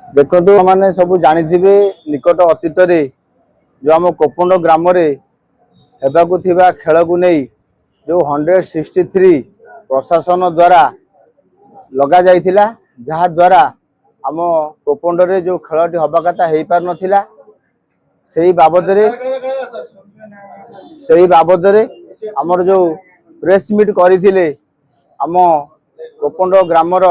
देखो मैंने सब जानी निकट अतीत जो आम कोपंड ग्राम खेल को नहीं जो 163 प्रशासन द्वारा लगा जाइथिला जहा द्वारा आम कोपंड रे जो खेलटी हवा कथा हो पार नथिला सही बाबद रे आमर जो प्रेस मीट करथिले आम कोपंड ग्रामर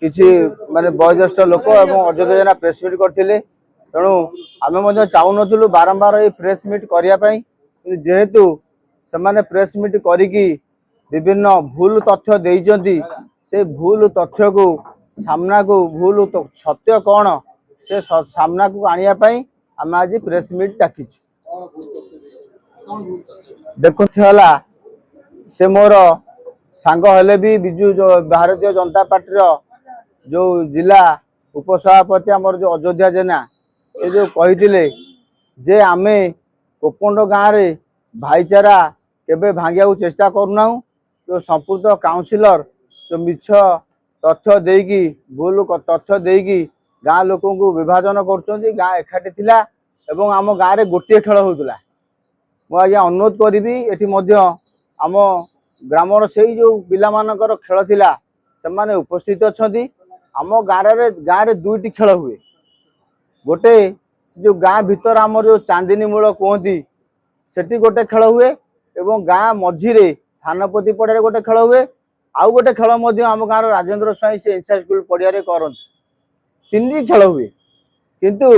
किसी माने वयोज्येष्ठ लोक एवं अजय जना प्रेस मीट करथिले तेणु आमे चाहूनु बारंबार ये प्रेस मीट करने जेहेतु से माने प्रेस मीट करिकी विभिन्न भूल तथ्य देइचंती से भूल तथ्य को सामना को भूल तो सत्य कौन से सामना को आनिया पई आम आज प्रेस मीट डाकी देखु से मोर सांग हेले भी बिजु जो भारतीय जनता पार्टी जो जिला उपसभापति आमर जो अयोध्या जेना से जो कही जे आमे कोपंड गाँव रे भाईचारा केबे भांगिया को चेष्टा करूना जो संपूर्ण काउंसिलर जो मिछ तथ्य देगी भूल तथ्य देगी गाँ लोक को विभाजन कर गाँ एकाठी थिला एवं आम गाँव रे गोटे खेल होता मुझे अनुरोध करी आम ग्रामर से जो पिला मानकर खेल थिला से माने उपस्थित अच्छा आम गाँव रे दुईटी खेल हुए गोटे जो गाँ भीतर आम जो चांदिनी मूल कहती सेठी गोटे खेल हुए एवं गाँ मझीरे थानपति पड़े गोटे खेल हुए आउ गोटे खेल आम गाँव राजेंद्र स्वाई से इंसाइड स्कूल पड़िया कर तीन खेल हुए किंतु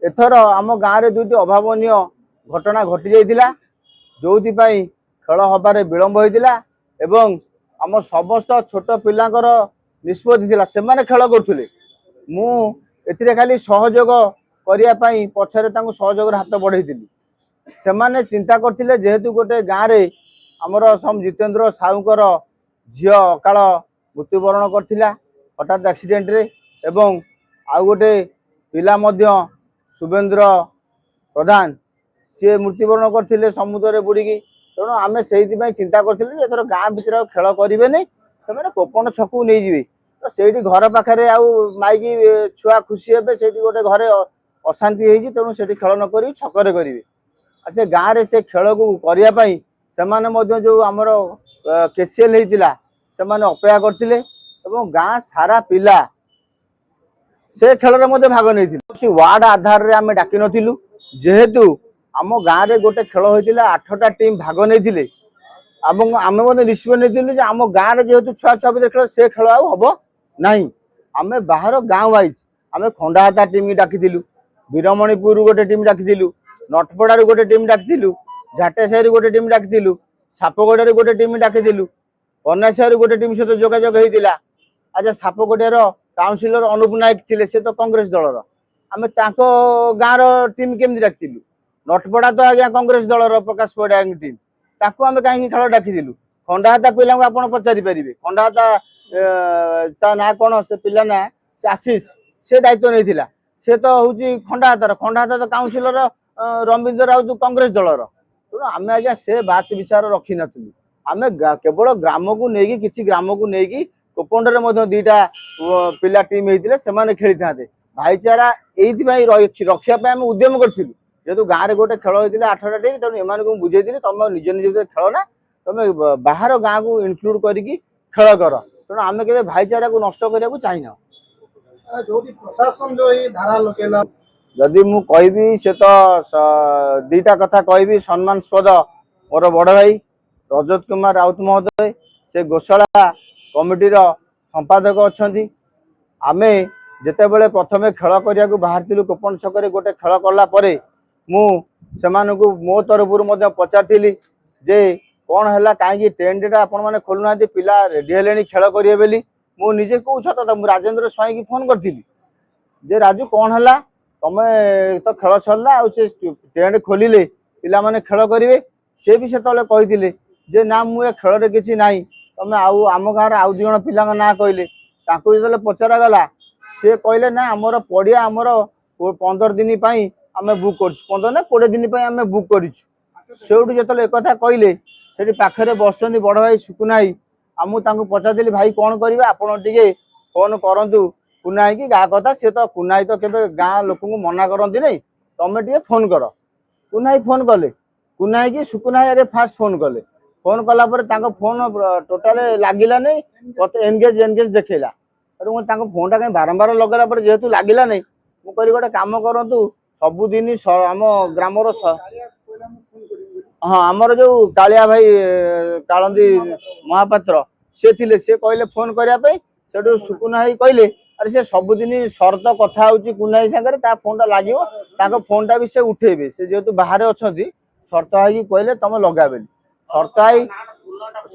एथर आम गाँव रे दुईटी अभावनीय घटना घटी जाइथिला जो खेल हबारे विलंब होइतिला एवं आम समस्त छोट पिलांकर निष्पत्ति थिला से माने खेल करथुले मु एथिरे खाली सहयोग करिया पई पछरे तांको सहयोग हाथ बढ़ेइतिली से माने चिंता करथिले जेहेतु गोटे गाँव रे आमर सम जितेंद्र साहुकर झियो अकाल मृत्युवरण करथिला हठात एक्सीडेंट रे एवं आउ गोटे पिला मध्य शुभेंद्र प्रधान सी मृत्युवरण करथिले समुद्र रे बुड़ीकी तेणु आम से चिंता करथर गाँ भीतर खेल करें से कोपण छकू नहीं जी तो से घर पाखे माइकी छुआ खुशी हे से गोटे घरे अशांति होती तेणु से खेल न कर छकरे करेंगे से गाँव में से खेल को करने से जो आमर केसीएल होता से अपेक्षा करते गाँ सारा पिला से खेल में भाग नहीं वार्ड आधार में आम डाक नु जेहेतु आम गाँव में गोटे खेल होता 8टा टीम भाग नहीं आम निष्पत्ति नहीं आम गाँव में जेहेतु छुआ छुआ भर खेल से खेल हम ना आम बाहर गाँव वाइज आम खंडाहाता टीम डाकी वीरमणिपुर गोटे टीम डाकी नटपड़ा गोटे टीम डाकी झाटेसाही गोटे टीम डाकी सापगढ़ गोटे टीम डाकी बनासाही गोटे टीम सहित जोगाजोग होता अच्छा सापगढ़ काउंसिलर अनुप नायक थे से तो कांग्रेस दलर आम गाँव टीम केमी डाकी नटपड़ा तो आज्ञा कांग्रेस दलर प्रकाश परिड़ा टीम ताकू आम कहीं खेल डाकी खंडाहाता पिला आप पचारि पारे खंडाहाता ना कौन से पिला ना से आशीष से दायित्व नहीं से तो हूँ खंडाहाता तो काउंसिलर रविंद्र राउत कांग्रेस दलर तेणु आम आज्ञा से बाच विचार रखी नुँ आम केवल ग्राम को लेकिन किसी ग्राम को लेकिन कोपंड दुईटा पिला टीम होते से खेली था भाईचारा ये रखापी आम उद्यम करूँ जेहेतु गाँव में गोटे खेल होता 8टा टीम तेणु एम बुझे तुम निज निज खेल ना तुम बाहर गाँव को इनक्लूड करके खेल कर तेणु आम के भाईचारा को नष्ट करने चाहिए जो प्रशासन जो धारा लगेला जदि मु कहबी से तो दीटा कथा कहबी सम्मानस्पद मोर बड़ भाई रजत कुमार राउत महोदय से गोशाला कमिटीर संपादक अच्छा आमे जितेबाला प्रथमे खेल करने को बाहर कोपण छक गोटे खेल कला मु मो तरफ पचारि जे कौन है कहीं टेंटा आपण मैंने खोलुना पिला रेडी है खेल करेंगे बोली मुझे कहूँ सत राजेंद्र स्वाई की फोन करी जे राजू कौन है तुम तो खेल सरला से टेंट खोलिले पिला माने खेल करेंगे सी भी से कही जे ना मुझे खेल किसी ना तुम आम गाँव आउ दिज पिला ना कहले जो पचरा गला सी कहले ना आमर पड़िया आमर 15 दिन आम बुक कर 15 ना 20 दिन आम बुक करूँ जो एक कहले से पाखे बस बड़ भाई सुकुना आमको पचारि भाई कौन करेंगे आपड़ टे फोन करूँ कुनाई की गाँ कथा सी तो कुनाई तो केबे गाँ लोक मना करती नहीं तमें टे फोन कर कुनाई फोन कले कुनाई की सुकुनाई आगे फास्ट फोन कले फोन कला फोन टोटाल लगिला नहीं एनगेज एनगेज देखला फोन टा कहीं बारंबार लगेगा जेहेतु लगिला नहीं मुझे गोटे कम करूँ सबुदिन आम ग्राम हाँ आमर जो कालिया भाई कालंदी महापात्र सी थे सी कहले फोन करने से सुकुना भाई कहले अरे से सबुदिन सर्त कथा होची कुनाई सागर ता फोन टा लगे फोन टा भी से उठेबे से जेहेतु बाहर अच्छा सर्त भाई कहले तुम लगाबे सर्त भाई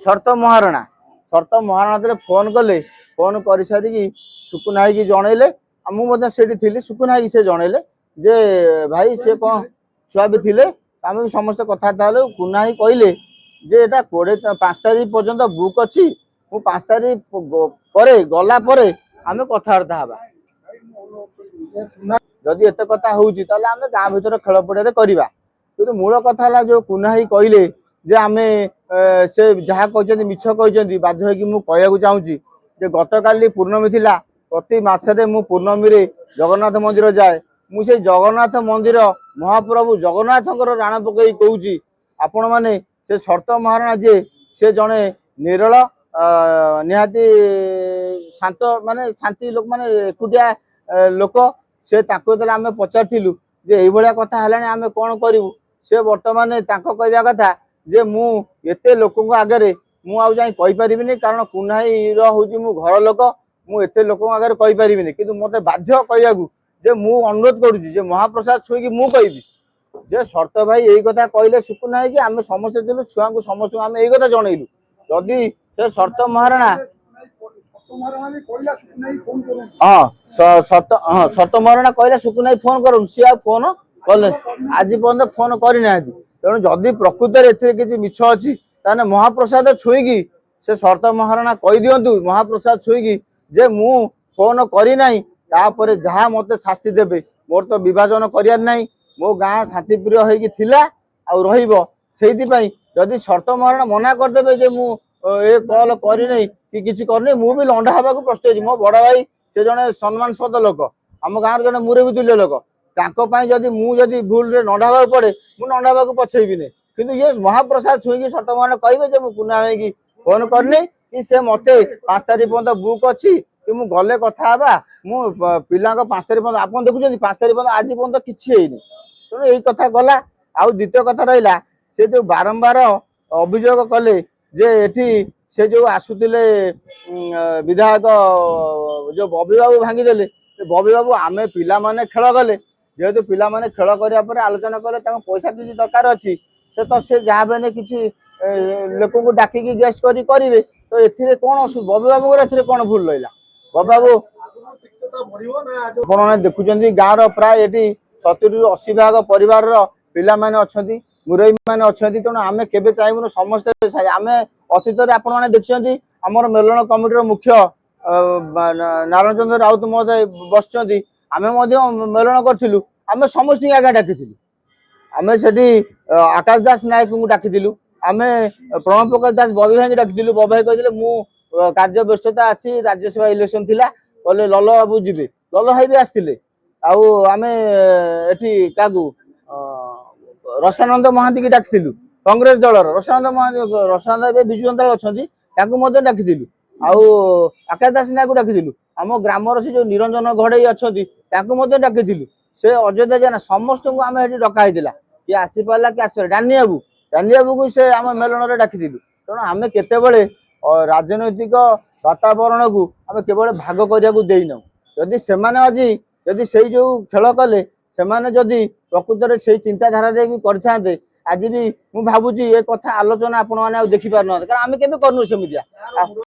सर्त महाराणा तेरे फोन कले फोन कर सारी सुकुना भाई की जनइले मुझे थी सुकुना भाई से जनइले जे भाई से कौन छुआ भी थे आम भी समस्त कथबार्ता हेलु कुना भाई कहले जे एटा 5 तारीख पर्यंत बुक अच्छी मु 5 तारीख पर गला आम कथबार्ता हवा जदि एत कथा होउची ताले आमे गाँ भीतर खेल पड़े करवा कि मूल कथा है जो कुना भाई कहले जे आमे से जहाँ कहते मिछ कहते बाध्य होगी मुझे कहूँ चाहूँगी गत काली पूर्णमी थिला प्रति मासरे मु पूर्णमी रे जगन्नाथ मंदिर जाए मुझे जगन्नाथ मंदिर महाप्रभु जगन्नाथ राण पकई कहूँ आपण मैंने से शर्त महाराणा जे से जड़े निरल निहाती शांत माने शांति लोक माने एकुटिया लोक से आम पचारू जे ये कथा है आम कौन करूँ से बर्तमान कहवा कथा जे मु एते लोक आगे मुझे जाई कहीपरि कारण कुनाई हूँ मो घर लोक मुझे लोक आगे कहीपरि कि मत बाध्य कहवा जे मु अनुरोध करुच्ची महाप्रसाद छुई मु कहि जे शर्त भाई यही कथा कहले सुकुना है कि आम समस्ते थे छुआ को समस्त आम यही कथा जनइलु जदि से शर्त महाराणा हाँ शर्त महाराणा कहला सुकुना फोन कर सी फोन कले आज पर्यटन फोन करना तेणु जदि प्रकृत किसी मिछ अच्छी ताने महाप्रसाद छुईकी से शर्त महाराणा कही दिंतु महाप्रसाद छुईकी जे मु फोन करना तापर जहाँ मत शास्ति देवे मोर तो विभाजन करार ना मो गाँ शांतिप्रिय होगी जदि शर्त महाराणा मना करदे जे मु ए कल करनी कि किसी करनी मु भी लंडा हवा को प्रस्तुत मो बड़ भाई से जड़े सम्मानस्पद लोक आम गाँव जड़े मुरबी तुल्य लोक जदि मुझे भूल लंडा हवा पड़े मुझे लंडा हवा पछेबी नहीं किंतु ये महाप्रसाद छुईकी शर्त महाराणा कहे कुना भाई की फोन करनी कि से मत 5 तारीख पर्यटन बुक अच्छी कि मु गले कथा मु पिला 5 तारीख पर्यटन आप देखुं 5 तारीख पर्यटन आज पर्यटन किसी तेणु यही कथा गला आउ द्वितीय कथा रहा से जो बारंबार अभियोग कले जे एठी से जो आसुतिले विधायक जो बबी बाबू भांगीदेले बबी बाबू आमे पिला माने खेल गले जेहेतु पिला माने खेल करिया परे आलोचना कले पैसा किसी दरकार अच्छी से तो से जहाँ बेने किसी लोक को डाकिकी गेस्ट करेंगे तो ए कौन बबी बाबू ए कौन भूल रहा बबी बाबू आप देखुं गाँव प्राय ये 70 ରୁ 80 भाग परिवार पिला माने अच्छी मुरई माने अच्छी तेणु आम के चाहबू समस्ते आम अतीत आपने देखते आमर मेलन कमिटर मुख्य नारायण चंद्र राउत महोदय बस आम मेलन करूँ आम समस्त आगे डाकी आम से आकाश दास नायक को डाकी आम प्रणव प्रकाश दास बबी भाई डाकी बबी भाई कहते मु कार्य व्यस्तता अच्छी राज्यसभा इलेक्शन थिला कहले लल बाबू जी लल भाई भी आसते आम एटी क्या रसानंद महांती की डाकी कांग्रेस दलर रसानंद महांती रसानंद विजु जनता अच्छा डाकी आकाश दास नायक को डाकी आम ग्रामर से जो निरंजन घड़ई अच्छा डाकी से अयोध्या जाना समस्त को आम डकाई किए आसी पारा कि आसपार डानी बाबू को से आम मेलन डाकी तेणु आम केतबले राजनैतिक वातावरण को आम केवल भाग करने को देना जदि से जदि से जो खेल कले से जदि प्रकृत से चिंताधारा भी करते आज भी मुझे भावुची ये कथा आलोचना आपण मैंने देखी पार ना कारण आम के करूँ सेमिया